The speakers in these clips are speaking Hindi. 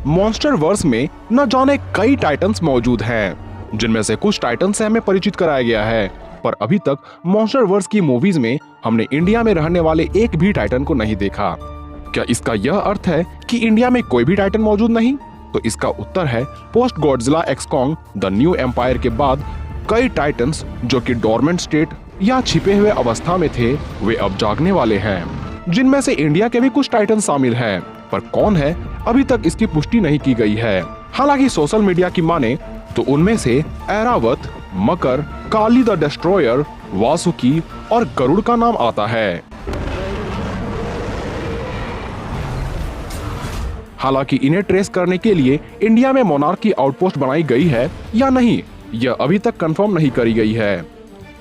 मॉन्स्टर वर्स में न जाने कई टाइटन्स मौजूद हैं, जिनमें से कुछ टाइटन से हमें परिचित कराया गया है, पर अभी तक मॉन्स्टर वर्स की मूवीज में हमने इंडिया में रहने वाले एक भी टाइटन को नहीं देखा। क्या इसका यह अर्थ है कि इंडिया में कोई भी टाइटन मौजूद नहीं? तो इसका उत्तर है post Godzilla x Kong the New Empire के बाद कई टाइटन्स जो कि डोरमेंट स्टेट या छिपे हुए अवस्था में थे, वे अब जागने वाले हैं, जिनमें से इंडिया के भी कुछ टाइटन शामिल हैं, पर कौन है अभी तक इसकी पुष्टि नहीं की गई है। हालांकि सोशल मीडिया की माने तो उनमें से ऐरावत, मकर, काली द डिस्ट्रॉयर, वासुकी और गरुड़ का नाम आता है। हालांकि इन्हें ट्रेस करने के लिए इंडिया में मोनार्की आउटपोस्ट बनाई गई है या नहीं, यह अभी तक कंफर्म नहीं करी गई है।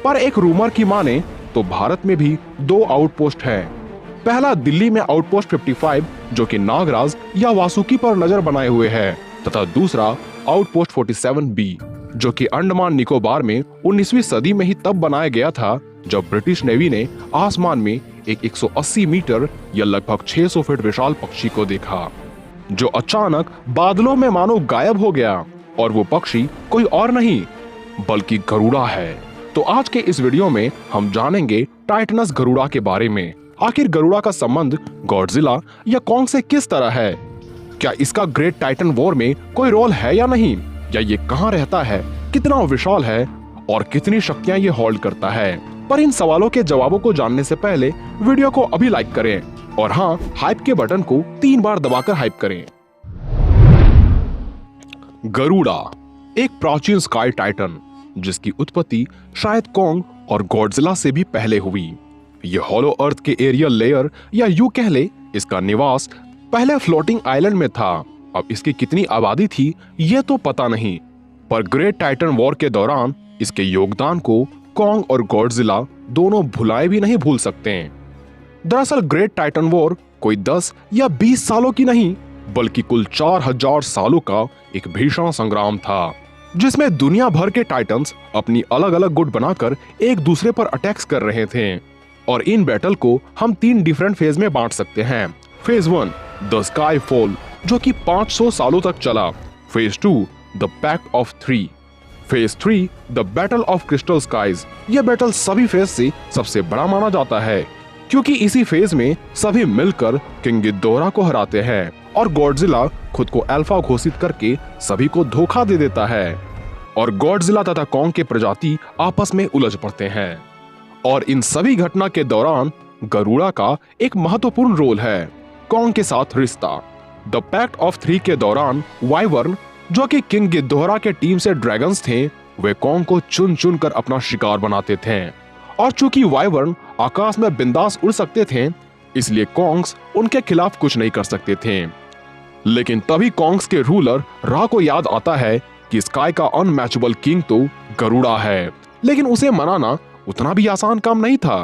पर एक रूमर की माने तो भारत में भी 2 आउटपोस्ट हैं। पहला दिल्ली में आउटपोस्ट 55 जो कि नागराज या वासुकी पर नजर बनाए हुए है, तथा दूसरा आउटपोस्ट 47B जो कि अंडमान निकोबार में 19वीं सदी में ही तब बनाया गया था जब ब्रिटिश नेवी ने आसमान में एक 180 मीटर या लगभग 600 फीट विशाल पक्षी को देखा, जो अचानक बादलों में मानो गायब हो गया। और वो पक्षी कोई और नहीं बल्कि गरुड़ा है। तो आज के इस वीडियो में हम जानेंगे टाइटनस गरुड़ा के बारे में। आखिर गरुड़ा का संबंध गॉडजिला या कॉन्ग से किस तरह है? क्या इसका ग्रेट टाइटन वॉर में कोई रोल है या नहीं? या ये कहाँ रहता है, कितना विशाल है और कितनी शक्तियां ये होल्ड करता है? पर इन सवालों के जवाबों को जानने से पहले वीडियो को अभी लाइक करें और हाँ, हाइप के बटन को 3 बार दबाकर हाइप करें। गरुड़ा एक प्राचीन स्काई टाइटन जिसकी उत्पत्ति शायद कॉन्ग और गॉडजिला से भी पहले हुई। यह हॉलो अर्थ के एरियल लेयर या यूं कह ले इसका निवास पहले फ्लोटिंग आइलैंड में था। अब इसकी कितनी आबादी थी ये तो पता नहीं, पर ग्रेट टाइटन वॉर के दौरान इसके योगदान को कॉन्ग और गॉडजिला दोनों भुलाए भी नहीं भूल सकते। दरअसल ग्रेट टाइटन वॉर कोई 10 या 20 सालों की नहीं बल्कि कुल 4000 सालों का एक भीषण संग्राम था, जिसमें दुनिया भर के टाइटन्स अपनी अलग अलग गुट बनाकर एक दूसरे पर अटैक्स कर रहे थे। और इन बैटल को हम 3 डिफरेंट फेज में बांट सकते हैं। फेज 1 द स्काई फॉल जो कि 500 सालों तक चला। Phase 2 the Pact of 3। Phase 3 the Battle of Crystal Skies. यह बैटल सभी फेज से सबसे बड़ा माना जाता है क्योंकि इसी फेज में सभी मिलकर किंग गिदोरा को हराते हैं और गॉडजिला खुद को अल्फा घोषित करके सभी को धोखा दे देता है और गॉडजिला तथा कॉन्ग के प्रजाति आपस में उलझ पड़ते हैं। और इन सभी घटना के दौरान गरुड़ा का एक महत्वपूर्ण रोल है, कॉन्ग के साथ रिश्ता। द पैक्ट ऑफ 3 के दौरान वाइवर्न जो कि किंग गिदोरा के टीम से ड्रैगन्स थे, वे कॉन्ग को चुन चुन कर अपना शिकार बनाते थे। और चूंकि वाइवर्न आकाश में बिंदास उड़ सकते थे, इसलिए कॉन्ग्स उनके खिलाफ कुछ नहीं कर सकते थे। लेकिन तभी कॉन्ग्स के रूलर रा को याद आता है कि स्काई का अनमैचेबल किंग तो गरुड़ा है, लेकिन उसे मनाना उतना भी आसान काम नहीं था।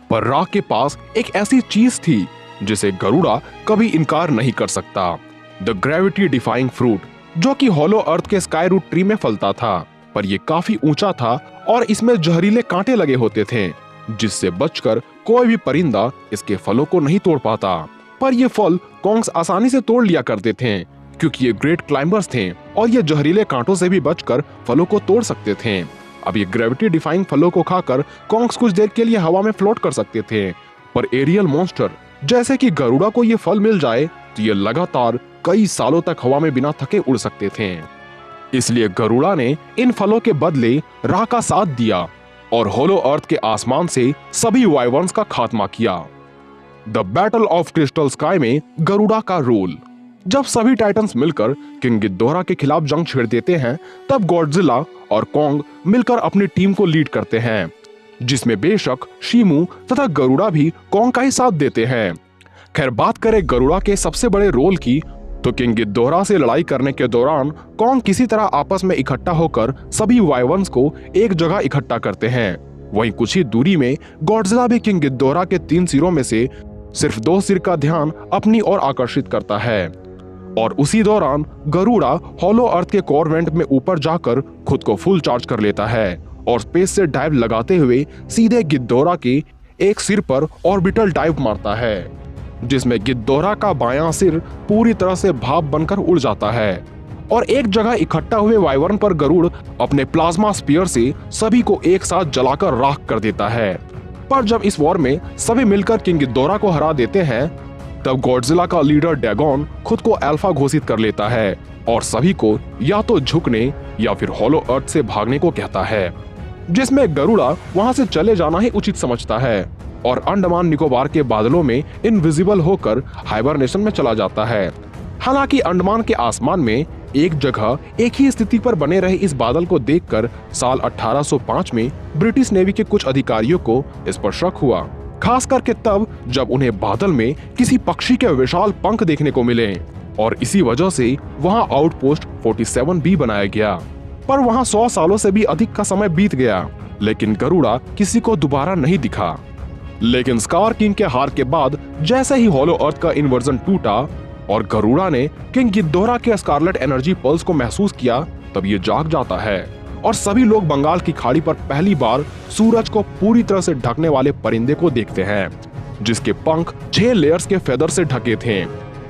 पर रा के पास एक ऐसी चीज थी जिसे गरुड़ा कभी इनकार नहीं कर सकता, द ग्रेविटी डिफाइंग फ्रूट जो कि हॉलो अर्थ के स्काई रूट ट्री में फलता था। पर यह काफी ऊंचा था और इसमें जहरीले कांटे लगे होते थे, जिससे बचकर कोई भी परिंदा इसके फलों को नहीं तोड़ पाता। पर ये फल कॉन्ग्स आसानी से तोड़ लिया करते थे क्योंकि ये ग्रेट क्लाइंबर्स थे और ये जहरीले कांटों से भी बचकर फलों को तोड़ सकते थे। अब ये ग्रेविटी डिफाइंग फलों को खाकर कॉन्ग्स कुछ देर के लिए हवा में फ्लोट कर सकते थे। पर एरियल मॉन्स्टर जैसे कि गरुड़ा को ये फल मिल जाए तो ये लगातार कई सालों तक हवा में बिना थके उड़ सकते थे। इसलिए गरुड़ा ने इन फलों के बदले रा का साथ दिया और होलो अर्थ के आसमान से सभी वाइवर्न्स का खात्मा किया। The Battle of crystal sky में गरुड़ा का रोल। जब सभी टाइटन्स मिलकर किंग गिदोरा के खिलाफ जंग छेड़ देते हैं, तब गॉडजिला और कॉन्ग मिलकर अपनी टीम को लीड करते हैं, जिसमें बेशक शीमू तथा गरुड़ा भी कॉन्ग का ही साथ देते हैं। खैर, बात करें गरुड़ा के सबसे बड़े रोल की, तो किंग गिदोरा से लड़ाई करने के दौरान कॉन्ग किसी तरह आपस में इकट्ठा होकर सभी वाइवर्न्स को एक जगह इकट्ठा करते हैं। वहीं कुछ ही दूरी में गॉडजिला भी किंग गिदोरा के 3 सिरों में से सिर्फ 2 सिर का ध्यान अपनी ओर आकर्षित करता है। और उसी दौरान गरुड़ा हॉलो अर्थ के कोर वेंट में ऊपर जाकर खुद को फुल चार्ज कर लेता है और स्पेस से डाइव लगाते हुए सीधे गिदोरा के एक सिर पर ऑर्बिटल डाइव मारता है। जिसमें गिद्धोरा का बायां सिर पूरी तरह से भाप बनकर उड़ जाता है और एक जगह इकट्ठा हुए वाइवर्न पर गरुड़ अपने प्लाज्मा स्पीयर से सभी को एक साथ जलाकर राख कर देता है। पर जब इस वॉर में सभी मिलकर किंग गिद्धोरा को हरा देते हैं, तब गॉडजिला का लीडर डैगोन खुद को अल्फा घोषित कर लेता है और सभी को या तो झुकने या फिर हॉलो अर्थ से भागने को कहता है, जिसमें गरुड़ा वहां से चले जाना ही उचित समझता है और अंडमान निकोबार के बादलों में इनविजिबल होकर हाइबरनेशन में चला जाता है। हालांकि अंडमान के आसमान में एक जगह एक ही स्थिति पर बने रहे इस बादल को देखकर साल 1805 में ब्रिटिश नेवी के कुछ अधिकारियों को इस पर शक हुआ, खास करके तब जब उन्हें बादल में किसी पक्षी के विशाल पंख देखने को मिले और इसी वजह से वहां आउटपोस्ट 47 भी बनाया गया। पर वहां 100 सालों से भी अधिक का समय बीत गया, लेकिन गरुड़ा किसी को दोबारा नहीं दिखा। लेकिन स्कार किंग के हार के बाद जैसे ही हॉलो अर्थ का इन्वर्जन टूटा और गरुड़ा ने किंग गिद्धोरा के स्कारलेट एनर्जी पल्स को महसूस किया, तब ये जाग जाता है और सभी लोग बंगाल की खाड़ी पर पहली बार सूरज को पूरी तरह से ढकने वाले परिंदे को देखते हैं, जिसके पंख 6 लेयर्स के फेदर से ढके थे।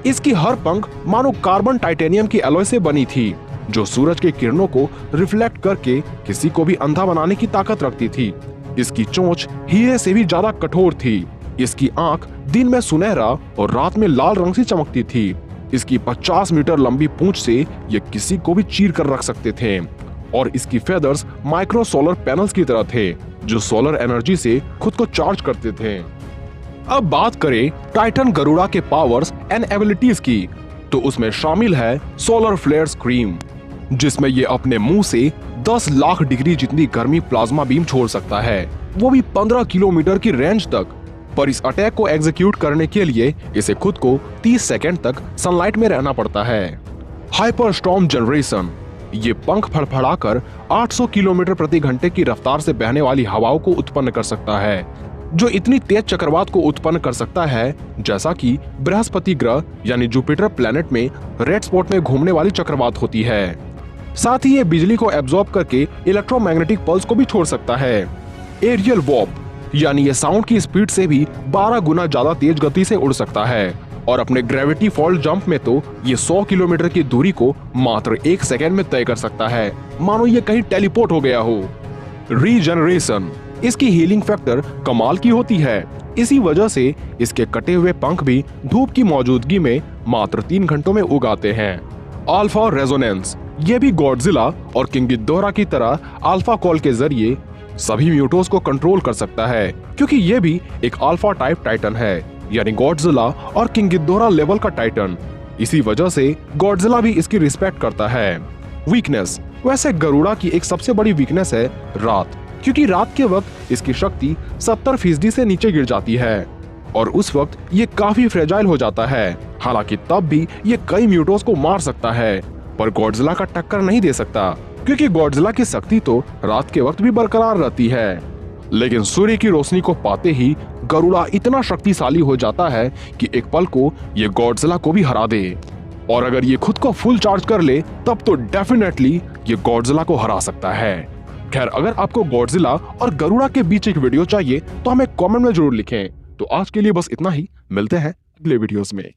इसकी हर पंख मानो कार्बन टाइटेनियम की एलॉय से बनी थी, जो सूरज की किरणों को रिफ्लेक्ट करके किसी को भी अंधा बनाने की ताकत रखती थी। इसकी चोंच हीरे से भी ज्यादा कठोर थी। इसकी आंख दिन में सुनहरा और रात में लाल रंग से चमकती थी। इसकी 50 मीटर लंबी पूंछ से ये किसी को भी चीर कर रख सकते थे और इसकी फेदर्स माइक्रो सोलर पैनल्स की तरह थे, जो सोलर एनर्जी से खुद को चार्ज करते थे। अब बात करें टाइटन गरुड़ा के पावर्स एंड एबिलिटीज की, तो उसमें शामिल है सोलर फ्लेयर स्क्रीम, जिसमें ये अपने मुंह से 10 लाख डिग्री जितनी गर्मी प्लाज्मा बीम छोड़ सकता है, वो भी 15 किलोमीटर की रेंज तक। पर इस अटैक को एग्जीक्यूट करने के लिए इसे खुद को 30 सेकंड तक सनलाइट में रहना पड़ता है। हाइपर स्टॉर्म जनरेशन, ये पंख फड़फड़ाकर 800 किलोमीटर प्रति घंटे की रफ्तार से बहने वाली हवाओं को उत्पन्न कर सकता है, जो इतनी तेज चक्रवात को उत्पन्न कर सकता है जैसा कि बृहस्पति ग्रह यानी जुपिटर प्लैनेट में रेड स्पॉट में घूमने वाली चक्रवात होती है। साथ ही ये बिजली को एब्जॉर्ब करके इलेक्ट्रोमैग्नेटिक पल्स को भी छोड़ सकता है। एरियल वॉर्प, यानी ये साउंड की स्पीड से भी 12 गुना ज्यादा तेज गति से उड़ सकता है और अपने ग्रेविटी फॉल्ट जंप में तो ये 100 किलोमीटर की दूरी को मात्र 1 सेकेंड में तय कर सकता है, मानो ये कहीं टेलीपोर्ट हो गया हो। रीजनरेशन, इसकी हीलिंग फैक्टर कमाल की होती है। इसी वजह से इसके कटे हुए पंख भी धूप की मौजूदगी में मात्र 3 घंटों में उगाते हैं। अल्फा रेजोनेंस, ये भी गॉडजिला और किंग गिद्धोरा की तरह अल्फा कॉल के जरिए सभी म्यूटोस को कंट्रोल कर सकता है, क्योंकि ये भी एक अल्फा टाइप टाइटन है, यानी गॉडजिला और किंग गिद्धोरा लेवल का टाइटन। इसी वजह से गॉडजिला भी इसकी रिस्पेक्ट करता है। वीकनेस, वैसे गरुड़ा की एक सबसे बड़ी वीकनेस है रात, क्योंकि रात के वक्त इसकी शक्ति 70% से नीचे गिर जाती है और उस वक्त ये काफी फ्रेजाइल हो जाता है। हालांकि तब भी ये कई म्यूटोस को मार सकता है, पर गॉडजिला का टक्कर नहीं दे सकता, क्योंकि गॉडजिला की शक्ति तो रात के वक्त भी बरकरार रहती है। लेकिन सूर्य की रोशनी को पाते ही गरुड़ा इतना शक्तिशाली हो जाता है कि एक पल को ये गॉडजिला को भी हरा दे, और अगर ये खुद को फुल चार्ज कर ले तब तो डेफिनेटली ये गॉडजिला को हरा सकता है। खैर, अगर आपको गॉडजिला और गरुड़ा के बीच एक वीडियो चाहिए तो हमें कमेंट में जरूर लिखें। तो आज के लिए बस इतना ही, मिलते हैं अगले वीडियोस में।